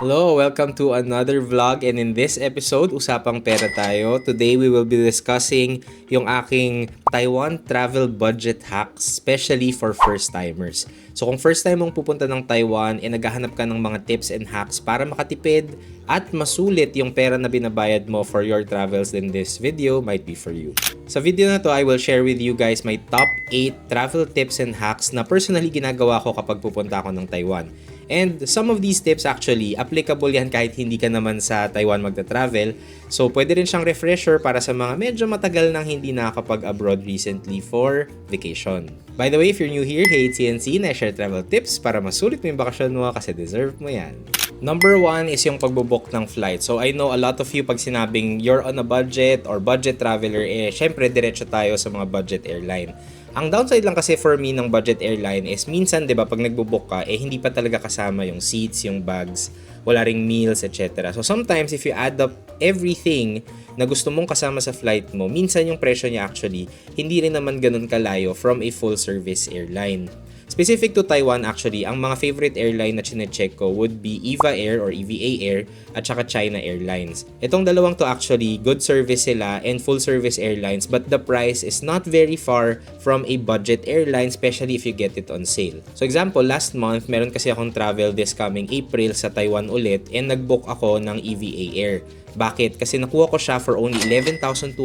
Hello, welcome to another vlog, and in this episode, usapang pera tayo. Today, we will be discussing yung aking Taiwan travel budget hacks, especially for first-timers. So kung first time mong pupunta ng Taiwan, naghahanap ka ng mga tips and hacks para makatipid at masulit yung pera na binabayad mo for your travels, then this video might be for you. Sa video na to, I will share with you guys my top 8 travel tips and hacks na personally ginagawa ko kapag pupunta ako ng Taiwan. And some of these tips actually, applicable yan kahit hindi ka naman sa Taiwan magta-travel. So, pwede rin siyang refresher para sa mga medyo matagal nang hindi nakakapag-abroad recently for vacation. By the way, if you're new here, hey, it's CNC na share travel tips para masulit mo yung bakasyon mo kasi deserve mo yan. Number 1 is yung pagbubook ng flight. So, I know a lot of you pag sinabing you're on a budget or budget traveler, syempre diretso tayo sa mga budget airline. Ang downside lang kasi for me ng budget airline is minsan, 'di ba, pag nagbo-book ka, hindi pa talaga kasama yung seats, yung bags, wala ring meals, etc. So sometimes if you add up everything na gusto mong kasama sa flight mo, minsan yung presyo niya actually hindi rin naman ganun kalayo from a full service airline. Specific to Taiwan actually, ang mga favorite airline na chinecheck ko would be EVA Air or EVA Air at saka China Airlines. Itong dalawang to actually, good service sila and full service airlines, but the price is not very far from a budget airline, especially if you get it on sale. So example, last month, meron kasi akong travel this coming April sa Taiwan ulit and nag-book ako ng EVA Air. Bakit? Kasi nakuha ko siya for only 11,200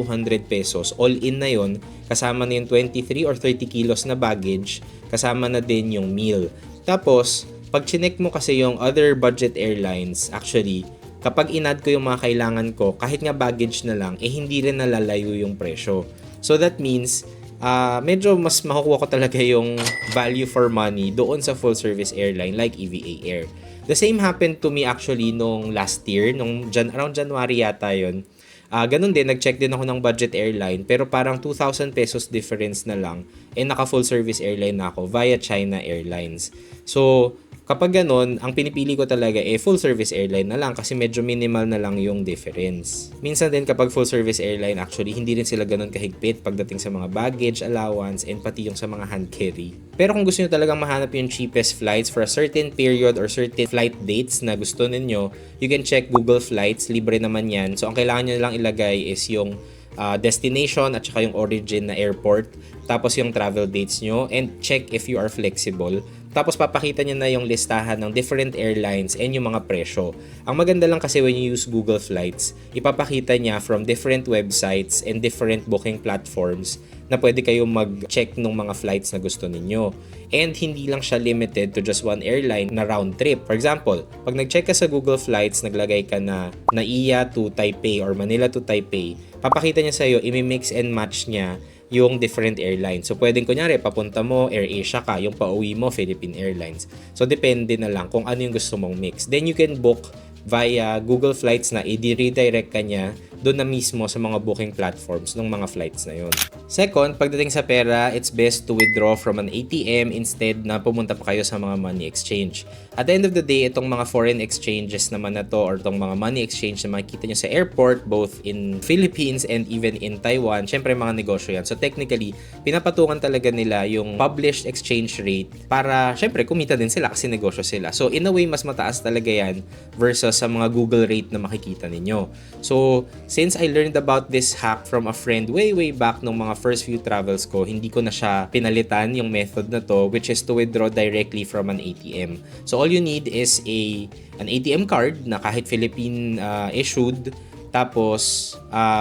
pesos. All in na yon, kasama na yung 23 or 30 kilos na baggage, kasama na din yung meal. Tapos, pag chinek mo kasi yung other budget airlines, actually, kapag inad ko yung mga kailangan ko, kahit nga baggage na lang, hindi rin nalalayo yung presyo. So that means, medyo mas makukuha ko talaga yung value for money doon sa full service airline like EVA Air. The same happened to me actually nung last year, around January yata yun. Ganun din, nag-check din ako ng budget airline pero parang 2,000 pesos difference na lang naka full service airline na ako via China Airlines. So, kapag ganun, ang pinipili ko talaga full service airline na lang kasi medyo minimal na lang yung difference. Minsan din kapag full service airline actually, hindi rin sila ganun kahigpit pagdating sa mga baggage allowance and pati yung sa mga hand carry. Pero kung gusto nyo talagang mahanap yung cheapest flights for a certain period or certain flight dates na gusto ninyo, you can check Google Flights, libre naman yan. So ang kailangan nyo lang ilagay is yung destination at saka yung origin na airport, tapos yung travel dates nyo, and check if you are flexible. Tapos papakita niya na yung listahan ng different airlines and yung mga presyo. Ang maganda lang kasi when you use Google Flights, ipapakita niya from different websites and different booking platforms na pwede kayong mag-check ng mga flights na gusto ninyo. And hindi lang siya limited to just one airline na round trip. For example, pag nag-check ka sa Google Flights, naglagay ka na Naiya to Taipei or Manila to Taipei, papakita niya sa'yo, imi-mix and match niya yung different airlines. So, pwedeng kunyari, papunta mo, AirAsia ka, yung pauwi mo, Philippine Airlines. So, depende na lang kung ano yung gusto mong mix. Then, you can book via Google Flights na i-redirect ka niya doon na mismo sa mga booking platforms ng mga flights na yun. Second, pagdating sa pera, it's best to withdraw from an ATM instead na pumunta pa kayo sa mga money exchange. At the end of the day, itong mga foreign exchanges naman na to or itong mga money exchange na makikita nyo sa airport, both in Philippines and even in Taiwan, syempre mga negosyo yan. So technically, pinapatungan talaga nila yung published exchange rate para syempre kumita din sila kasi negosyo sila. So in a way, mas mataas talaga yan versus sa mga Google rate na makikita ninyo. So since I learned about this hack from a friend way back nung mga first few travels ko, hindi ko na siya pinalitan yung method na to, which is to withdraw directly from an ATM. So all you need is an ATM card na kahit Philippine issued, tapos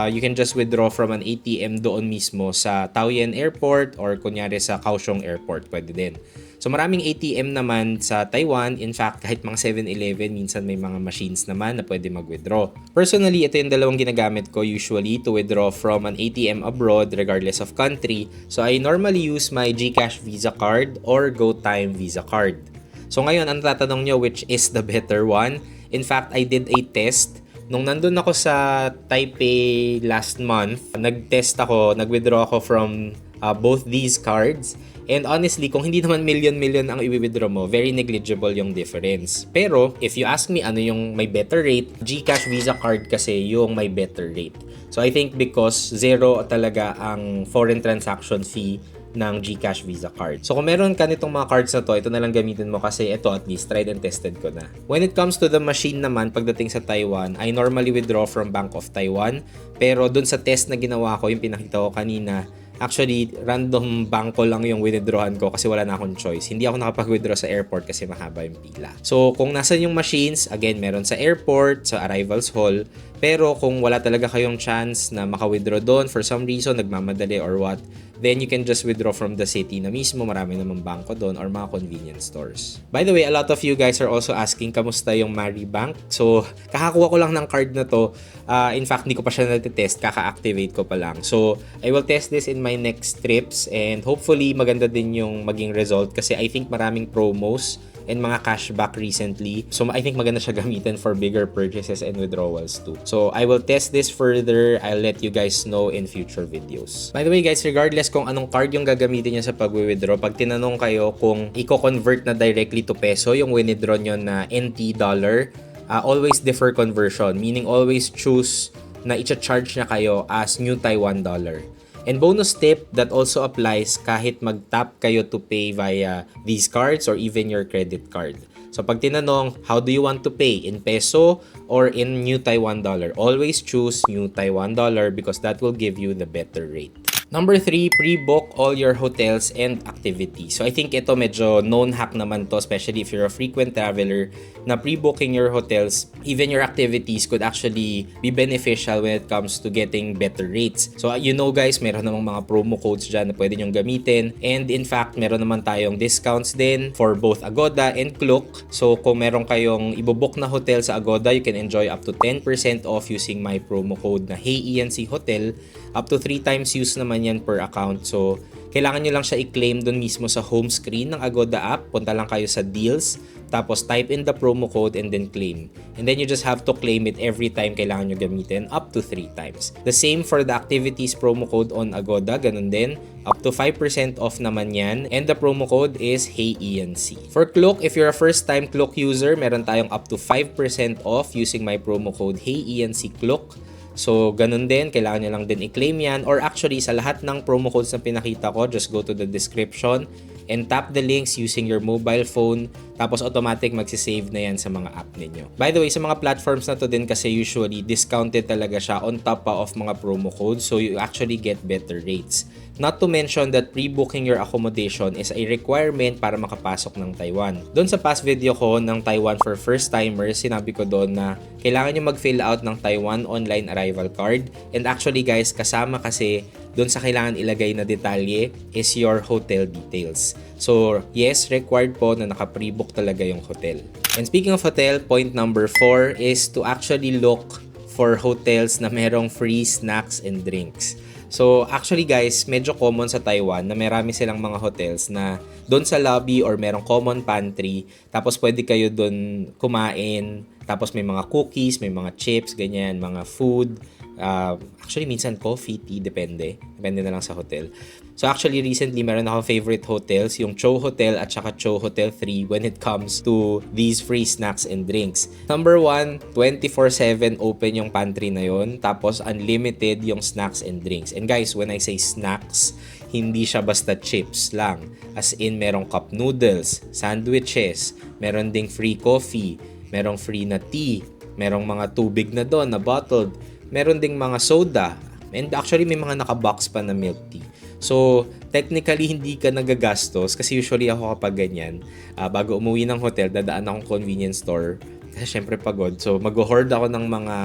you can just withdraw from an ATM doon mismo sa Taoyuan Airport or kunyari sa Kaohsiung Airport, pwede din. So maraming ATM naman sa Taiwan. In fact, kahit mga 7-Eleven, minsan may mga machines naman na pwede mag-withdraw. Personally, ito yung dalawang ginagamit ko usually to withdraw from an ATM abroad regardless of country. So I normally use my GCash Visa card or GoTime Visa card. So ngayon, ang tatanong nyo, which is the better one? In fact, I did a test. Nung nandun ako sa Taipei last month, nag-withdraw ako from both these cards. And honestly, kung hindi naman million ang i-withdraw mo, very negligible yung difference. Pero, if you ask me ano yung may better rate, GCash Visa card kasi yung may better rate. So, I think because zero talaga ang foreign transaction fee ng GCash Visa card. So kung meron ka nitong mga cards na to, ito na lang gamitin mo kasi ito at least tried and tested ko na. When it comes to the machine naman, pagdating sa Taiwan, I normally withdraw from Bank of Taiwan. Pero dun sa test na ginawa ko, yung pinakita ko kanina, actually, random bangko lang yung withdrawhan ko kasi wala na akong choice. Hindi ako nakapag-withdraw sa airport kasi mahaba yung pila. So, kung nasan yung machines, again, meron sa airport, sa arrivals hall. Pero kung wala talaga kayong chance na maka-withdraw doon for some reason, nagmamadali or what, then you can just withdraw from the city na mismo. Marami namang bangko doon or mga convenience stores. By the way, a lot of you guys are also asking kamusta yung Maribank. So, kakakuha ko lang ng card na to. In fact, hindi ko pa siya natitest. Kaka-activate ko pa lang. So, I will test this in my next trips and hopefully maganda din yung maging result kasi I think maraming promos and mga cashback recently. So, I think maganda siya gamitin for bigger purchases and withdrawals too. So, I will test this further. I'll let you guys know in future videos. By the way guys, regardless kung anong card yung gagamitin nyo sa pag-withdraw, pag tinanong kayo kung i-convert na directly to peso yung withdraw nyo na NT dollar, always defer conversion. Meaning always choose na i-charge na kayo as New Taiwan dollar. And bonus tip that also applies kahit mag-tap kayo to pay via these cards or even your credit card. So pag tinanong, how do you want to pay? In peso or in New Taiwan dollar? Always choose New Taiwan dollar because that will give you the better rate. Number 3, pre-book all your hotels and activities. So I think ito medyo known hack naman to, especially if you're a frequent traveler, na pre-booking your hotels, even your activities could actually be beneficial when it comes to getting better rates. So you know guys, meron namang mga promo codes dyan na pwede nyong gamitin. And in fact, meron naman tayong discounts din for both Agoda and Klook. So kung meron kayong ibobook na hotel sa Agoda, you can enjoy up to 10% off using my promo code na HeyENC Hotel. Up to 3 times use naman yan per account. So, kailangan nyo lang siya i-claim dun mismo sa home screen ng Agoda app. Punta lang kayo sa deals, tapos type in the promo code and then claim. And then you just have to claim it every time kailangan nyo gamitin, up to 3 times. The same for the activities promo code on Agoda, ganun din. Up to 5% off naman yan. And the promo code is HeyENC. For Klook, if you're a first-time Klook user, meron tayong up to 5% off using my promo code HeyENC Klook. So, ganun din, kailangan nyo lang din i-claim yan. Or actually, sa lahat ng promo codes na pinakita ko, just go to the description and tap the links using your mobile phone. Tapos automatic magsisave na yan sa mga app ninyo. By the way, sa mga platforms na to din kasi usually discounted talaga siya on top pa of mga promo codes. So, you actually get better rates. Not to mention that pre-booking your accommodation is a requirement para makapasok ng Taiwan. Doon sa past video ko ng Taiwan for first-timers, sinabi ko doon na kailangan nyo mag-fill out ng Taiwan Online Arrival Card. And actually guys, kasama kasi doon sa kailangan ilagay na detalye is your hotel details. So yes, required po na naka-pre-book talaga yung hotel. And speaking of hotel, point number 4 is to actually look for hotels na merong free snacks and drinks. So actually guys, medyo common sa Taiwan na marami silang mga hotels na doon sa lobby or merong common pantry, tapos pwede kayo doon kumain, tapos may mga cookies, may mga chips, ganyan, mga food. Actually minsan coffee, tea, depende na lang sa hotel. So actually recently meron akong favorite hotels, yung Cho Hotel at saka Cho Hotel 3 when it comes to these free snacks and drinks. Number 1, 24/7 open yung pantry na yon, tapos unlimited yung snacks and drinks. And guys, when I say snacks, hindi siya basta chips lang. As in merong cup noodles, sandwiches, meron ding free coffee, merong free na tea, merong mga tubig na doon na bottled, meron ding mga soda, and actually may mga naka-box pa na milk tea. So, technically, hindi ka nagagastos kasi usually ako kapag ganyan, bago umuwi ng hotel, dadaan akong convenience store kasi syempre pagod. So, mag-hoard ako ng mga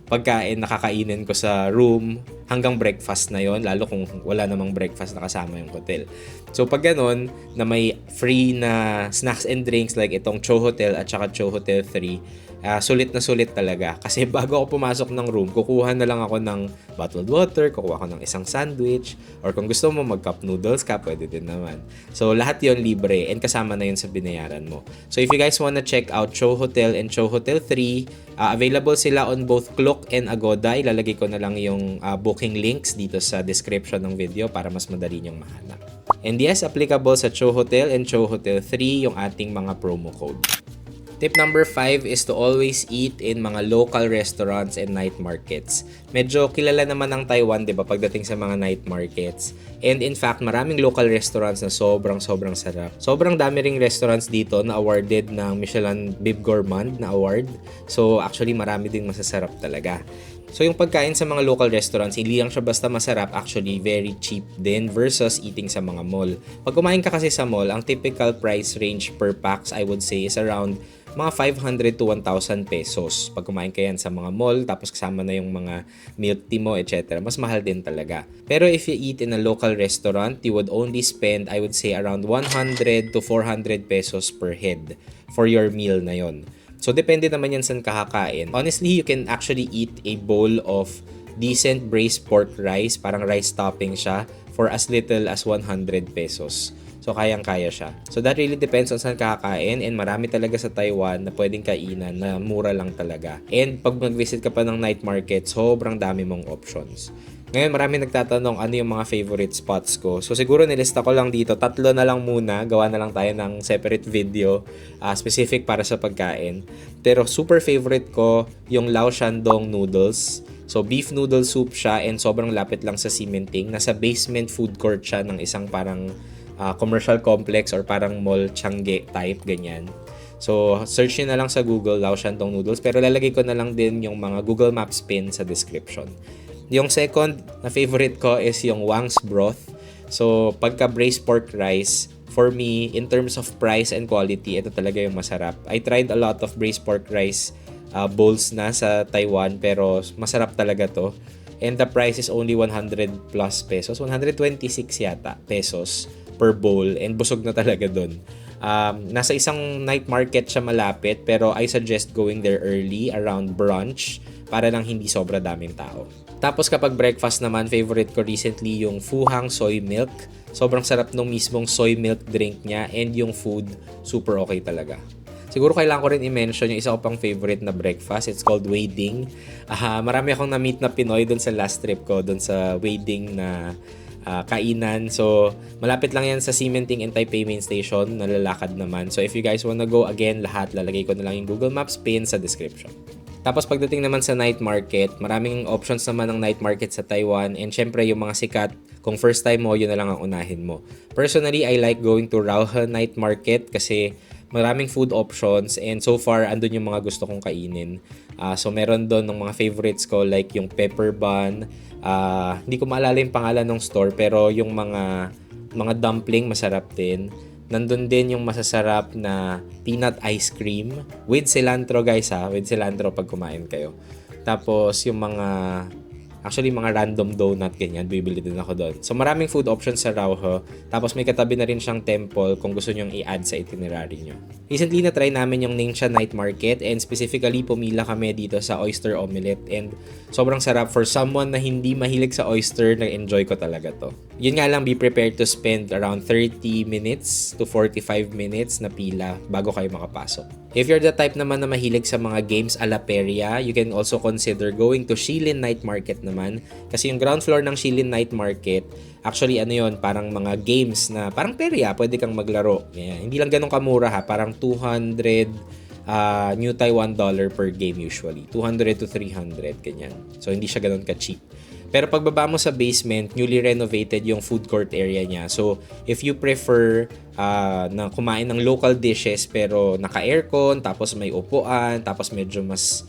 pagkain na kakainin ko sa room hanggang breakfast na yon, lalo kung wala namang breakfast na kasama yung hotel. So, pag ganun, na may free na snacks and drinks like itong Cho Hotel at saka Cho Hotel 3, sulit na sulit talaga. Kasi bago ako pumasok ng room, kukuha na lang ako ng bottled water, kukuha ako ng isang sandwich, or kung gusto mo mag-cup noodles ka, pwede din naman. So, lahat yon libre and kasama na yun sa binayaran mo. So, if you guys wanna check out Cho Hotel and Cho Hotel 3, available sila on both Klook and Agoda. Ilalagay ko na lang yung booking links dito sa description ng video para mas madali nyong mahanap. And yes, applicable sa Cho Hotel and Cho Hotel 3 yung ating mga promo code. Tip number 5 is to always eat in mga local restaurants and night markets. Medyo kilala naman ng Taiwan, 'di ba, pagdating sa mga night markets. And in fact, maraming local restaurants na sobrang sarap. Sobrang dami ring restaurants dito na awarded ng Michelin Bib Gourmand na award. So actually, marami ding masasarap talaga. So yung pagkain sa mga local restaurants, hindi lang siya basta masarap, actually very cheap din versus eating sa mga mall. Pag kumain ka kasi sa mall, ang typical price range per packs I would say is around mga 500 to 1,000 pesos. Pag kumain ka yan sa mga mall, tapos kasama na yung mga milk tea mo, etc. Mas mahal din talaga. Pero if you eat in a local restaurant, you would only spend, I would say, around 100 to 400 pesos per head for your meal na yon. So, depende naman yan saan kakakain. Honestly, you can actually eat a bowl of decent braised pork rice, parang rice topping siya, for as little as 100 pesos. So, kayang-kaya siya. So, that really depends on saan kakakain, and marami talaga sa Taiwan na pwedeng kainan na mura lang talaga. And pag mag-visit ka pa ng night market, sobrang dami mong options. Ngayon, marami nagtatanong ano yung mga favorite spots ko. So, siguro nilista ko lang dito. 3 na lang muna. Gawa na lang tayo ng separate video specific para sa pagkain. Pero super favorite ko yung Lao Shandong noodles. So, beef noodle soup siya and sobrang lapit lang sa Ximending. Nasa basement food court siya ng isang parang commercial complex or parang mall Changge type, ganyan. So, search nyo na lang sa Google, Lao Shandong noodles. Pero lalagay ko na lang din yung mga Google Maps pin sa description. Yung second na favorite ko is yung Wang's broth. So, pagka braised pork rice, for me, in terms of price and quality, ito talaga yung masarap. I tried a lot of braised pork rice bowls na sa Taiwan, pero masarap talaga to. And the price is only 100 plus pesos. 126 yata pesos per bowl. And busog na talaga dun. Nasa isang night market siya malapit, pero I suggest going there early, around brunch, para lang hindi sobra daming tao. Tapos kapag breakfast naman, favorite ko recently yung Fuhang soy milk. Sobrang sarap nung mismong soy milk drink niya, and yung food, super okay talaga. Siguro kailangan ko rin i-mention yung isa ko pang favorite na breakfast. It's called Weiding. Marami akong na-meet na Pinoy dun sa last trip ko, dun sa Weiding na kainan. So, malapit lang yan sa Ximending and Taipei Main Station. Nalalakad naman. So, if you guys wanna go, again, lahat, lalagay ko na lang yung Google Maps pin sa description. Tapos pagdating naman sa night market, maraming options naman ng night market sa Taiwan, and syempre yung mga sikat, kung first time mo, yun na lang ang unahin mo. Personally, I like going to Rauhe Night Market kasi maraming food options, and so far, andun yung mga gusto kong kainin. So meron doon ng mga favorites ko like yung pepper bun, hindi ko maalala yung pangalan ng store, pero yung mga dumpling masarap din. Nandun din yung masasarap na peanut ice cream with cilantro, guys, with cilantro pag kumain kayo. Tapos yung mga random donut, ganyan, bibili din ako doon. So maraming food options sa Rauhe. Tapos may katabi na rin siyang temple kung gusto nyong i-add sa itinerary nyo. Recently na try namin yung Ningxia Night Market, and specifically pumila kami dito sa oyster omelette, and sobrang sarap. For someone na hindi mahilig sa oyster, na-enjoy ko talaga to. Yun nga lang, be prepared to spend around 30 minutes to 45 minutes na pila bago kayo makapasok. If you're the type naman na mahilig sa mga games a la Peria, you can also consider going to Shilin Night Market naman. Kasi yung ground floor ng Shilin Night Market, actually parang mga games na parang Peria, pwede kang maglaro. Yeah, hindi lang ganun kamura parang 200 New Taiwan dollar per game usually. 200 to 300, ganyan. So hindi siya ganun ka-cheap. Pero pagbaba mo sa basement, newly renovated yung food court area niya. So, if you prefer na kumain ng local dishes pero naka-aircon, tapos may upuan, tapos medyo mas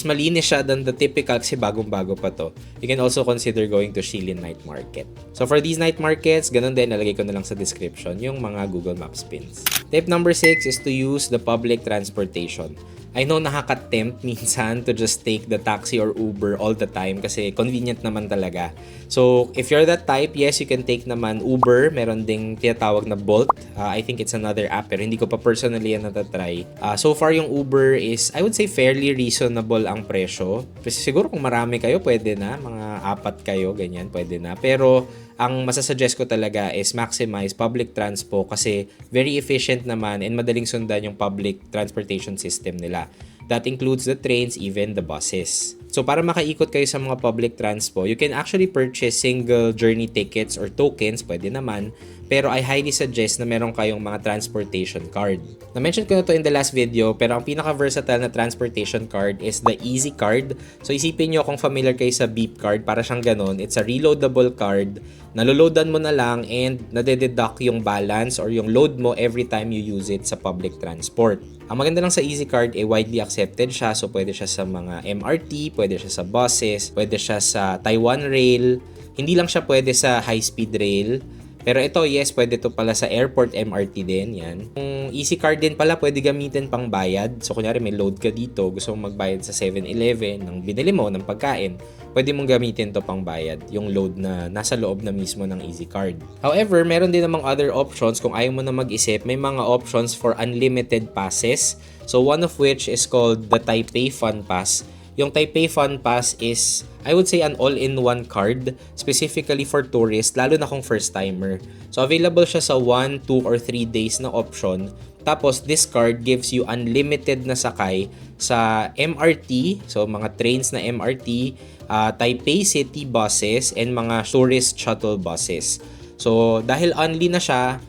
malinis siya than the typical kasi bagong-bago pa to. You can also consider going to Shilin Night Market. So, for these night markets, ganun din, nalagay ko na lang sa description yung mga Google Maps pins. Tip number 6 is to use the public transportation. I know nakaka-tempt minsan to just take the taxi or Uber all the time kasi convenient naman talaga. So, if you're that type, yes, you can take naman Uber. Meron ding tinatawag na Bolt. I think it's another app pero hindi ko pa personally yan natatry. So far, yung Uber is, I would say, fairly reasonable ang presyo. Kasi siguro kung marami kayo, pwede na. Mga 4 kayo, ganyan, pwede na. Pero, ang masasuggest ko talaga is maximize public transpo kasi very efficient naman and madaling sundan yung public transportation system nila. That includes the trains, even the buses. So para makaikot kayo sa mga public transpo, you can actually purchase single journey tickets or tokens, pwede naman, pero I highly suggest na meron kayong mga transportation card. Na-mention ko na to in the last video, pero ang pinaka-versatile na transportation card is the Easy Card. So isipin nyo kung familiar kayo sa Beep Card, para siyang ganun. It's a reloadable card. Naloloadan mo na lang and nade-deduct yung balance or yung load mo every time you use it sa public transport. Ang maganda lang sa Easy Card, widely accepted siya. So pwede siya sa mga MRT, pwede siya sa buses, pwede siya sa Taiwan Rail. Hindi lang siya pwede sa high-speed rail. Pero ito, yes, pwede to pala sa airport MRT din, yan. Yung Easy Card din pala, pwede gamitin pang bayad. So, kunyari may load ka dito, gusto mong magbayad sa 7-Eleven, ng binili mo, ng pagkain, pwede mong gamitin to pang bayad, yung load na nasa loob na mismo ng Easy Card. However, meron din namang other options. Kung ayaw mo na mag-isip, may mga options for unlimited passes. So, one of which is called the Taipei Fun Pass. Yung Taipei Fun Pass is, I would say, an all-in-one card specifically for tourists, lalo na kung first-timer. So, available siya sa 1, 2, or 3 days na option. Tapos, this card gives you unlimited na sakay sa MRT, so mga trains na MRT, Taipei City buses, and mga tourist shuttle buses. So, dahil only na siya,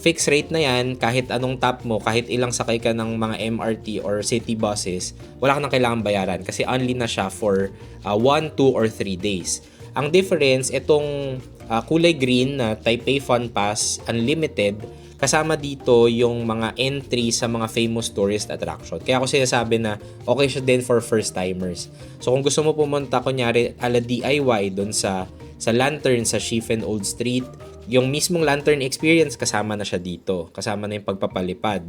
fixed rate na yan, kahit anong tap mo, kahit ilang sakay ka ng mga MRT or city buses, wala ka nang kailangan bayaran kasi only na siya for 1, 2, or 3 days. Ang difference, itong kulay green na Taipei Fun Pass Unlimited, kasama dito yung mga entry sa mga famous tourist attraction. Kaya ako sinasabi na okay siya din for first timers. So kung gusto mo pumunta, kunyari ala DIY doon sa Lantern sa Shifen Old Street, yung mismong Lantern experience kasama na siya dito. Kasama na yung pagpapalipad.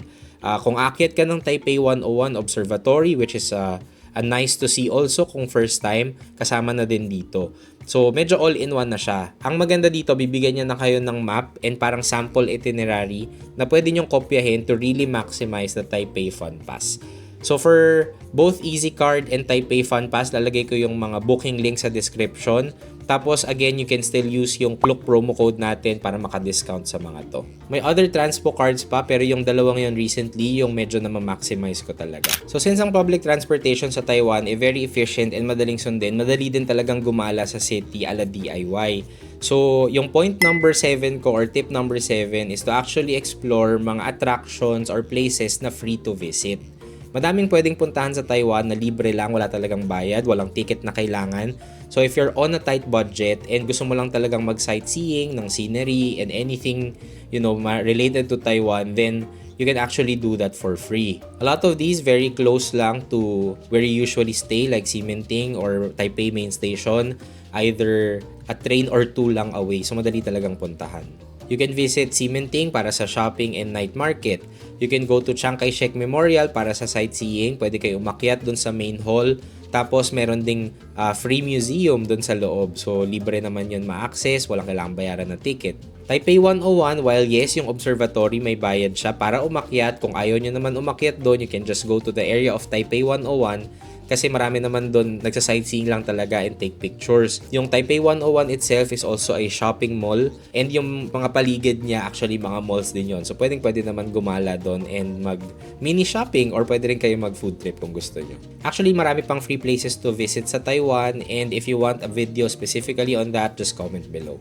Kung aakyat ka ng Taipei 101 Observatory, which is a nice to see also kung first time, kasama na din dito. So, medyo all-in-one na siya. Ang maganda dito, bibigyan niya na kayo ng map and parang sample itinerary na pwede nyong kopyahin to really maximize the Taipei Fun Pass. So, for both Easy Card and Taipei Fun Pass, lalagay ko yung mga booking link sa description. Tapos, again, you can still use yung Klook promo code natin para maka-discount sa mga to. May other transpo cards pa, pero yung dalawang yun recently, yung medyo na ma-maximize ko talaga. So, since ang public transportation sa Taiwan very efficient and madaling sundin, madali din talagang gumala sa city ala DIY. So, yung point number 7 ko or tip number 7 is to actually explore mga attractions or places na free to visit. Madaming pwedeng puntahan sa Taiwan na libre lang, wala talagang bayad, walang ticket na kailangan. So if you're on a tight budget and gusto mo lang talagang mag-sightseeing ng scenery and anything, related to Taiwan, then you can actually do that for free. A lot of these very close lang to where you usually stay, like Ximending or Taipei Main Station, either a train or 2 lang away. So madali talagang puntahan. You can visit Ximending para sa shopping and night market. You can go to Chiang Kai-shek Memorial para sa sightseeing. Pwede kayo umakyat dun sa main hall. Tapos meron ding free museum dun sa loob. So libre naman yun ma-access. Walang kailangang bayaran na ticket. Taipei 101, while yes, yung observatory may bayad siya para umakyat. Kung ayaw nyo naman umakyat doon, you can just go to the area of Taipei 101. Kasi marami naman doon nagsa-sightseeing lang talaga and take pictures. Yung Taipei 101 itself is also a shopping mall and yung mga paligid niya actually mga malls din yon. So pwede naman gumala doon and mag mini shopping or pwede rin kayo mag food trip kung gusto nyo. Actually marami pang free places to visit sa Taiwan and if you want a video specifically on that, just comment below.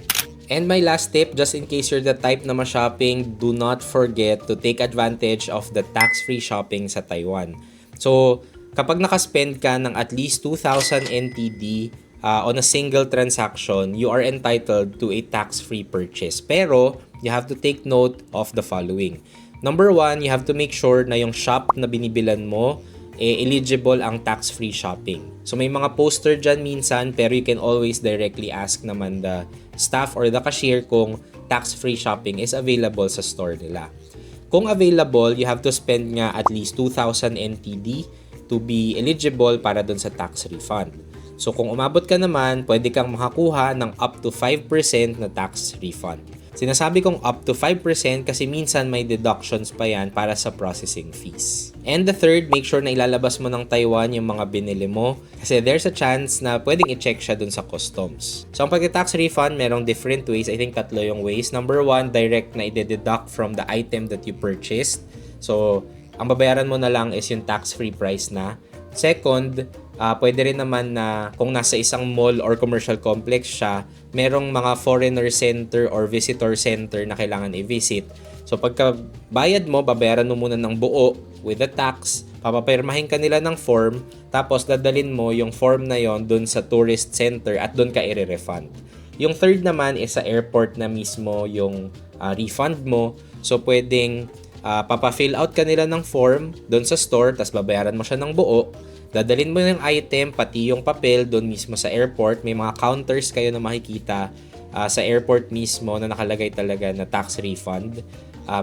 And my last tip, just in case you're the type na ma-shopping, do not forget to take advantage of the tax-free shopping sa Taiwan. So, kapag nakaspend ka ng at least 2,000 NTD on a single transaction, you are entitled to a tax-free purchase. Pero, you have to take note of the following. Number 1, you have to make sure na yung shop na binibilan mo, eligible ang tax-free shopping. So, may mga poster dyan minsan, pero you can always directly ask naman the staff or the cashier kung tax-free shopping is available sa store nila. Kung available, you have to spend nga at least 2,000 NTD to be eligible para dun sa tax refund. So kung umabot ka naman, pwede kang makakuha ng up to 5% na tax refund. Sinasabi kong up to 5% kasi minsan may deductions pa yan para sa processing fees. And the third, make sure na ilalabas mo ng Taiwan yung mga binili mo kasi there's a chance na pwedeng i-check siya dun sa customs. So ang pag-tax refund, merong different ways. I think 3 yung ways. Number 1, direct na i-deduct from the item that you purchased. So ang babayaran mo na lang is yung tax-free price na. Second, Pwede rin naman na kung nasa isang mall or commercial complex siya, merong mga foreigner center or visitor center na kailangan i-visit. So pagka bayad mo, babayaran mo muna ng buo with the tax, papapirmahin ka nila ng form, tapos dadalin mo yung form na yon dun sa tourist center at dun ka i-refund. Yung third naman is sa airport na mismo yung refund mo. So pwedeng papafill out ka nila ng form dun sa store, tapos babayaran mo siya ng buo. Dadalin mo yung item, pati yung papel doon mismo sa airport. May mga counters kayo na makikita sa airport mismo na nakalagay talaga na tax refund.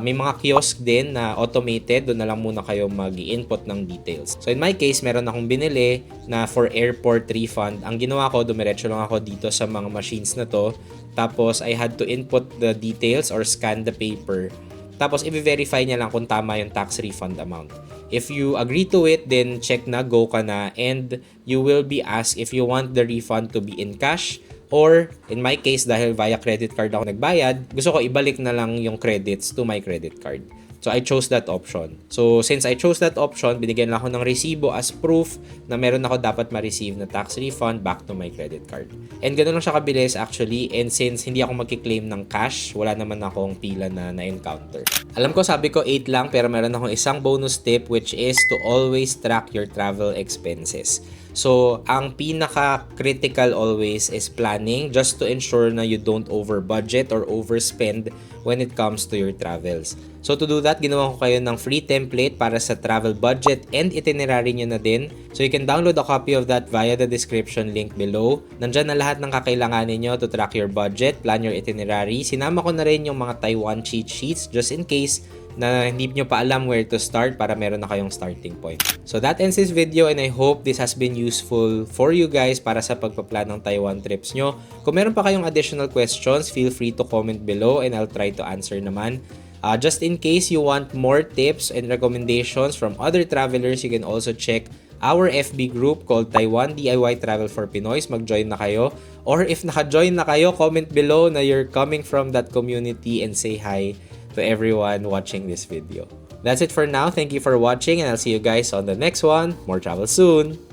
May mga kiosk din na automated, doon na lang muna kayo mag-i-input ng details. So in my case, meron akong binili na for airport refund. Ang ginawa ko, dumiretso lang ako dito sa mga machines na to. Tapos I had to input the details or scan the paper. Tapos i-verify niya lang kung tama yung tax refund amount. If you agree to it, then check na, go ka na, and you will be asked if you want the refund to be in cash or in my case, dahil via credit card ako nagbayad, gusto ko ibalik na lang yung credits to my credit card. So I chose that option. So since I chose that option, binigyan lang ako ng resibo as proof na meron ako dapat ma-receive na tax refund back to my credit card. And ganoon lang siya kabilis actually, and since hindi ako magki-claim ng cash, wala naman akong pila na na-encounter. Alam ko sabi ko 8 lang, pero meron akong isang bonus tip which is to always track your travel expenses. So, ang pinaka-critical always is planning just to ensure na you don't over-budget or overspend when it comes to your travels. So, to do that, ginawa ko kayo ng free template para sa travel budget and itinerary nyo na din. So, you can download a copy of that via the description link below. Nandyan na lahat ng kakailanganin nyo to track your budget, plan your itinerary. Sinama ko na rin yung mga Taiwan cheat sheets just in case na hindi nyo pa alam where to start para meron na kayong starting point. So that ends this video, and I hope this has been useful for you guys para sa pagpaplan ng Taiwan trips nyo. Kung meron pa kayong additional questions, feel free to comment below and I'll try to answer naman. Just in case you want more tips and recommendations from other travelers, you can also check our FB group called Taiwan DIY Travel for Pinoys. Mag-join na kayo. Or if naka-join na kayo, comment below na you're coming from that community and say hi to everyone watching this video. That's it for now. Thank you for watching, and I'll see you guys on the next one. More travel soon!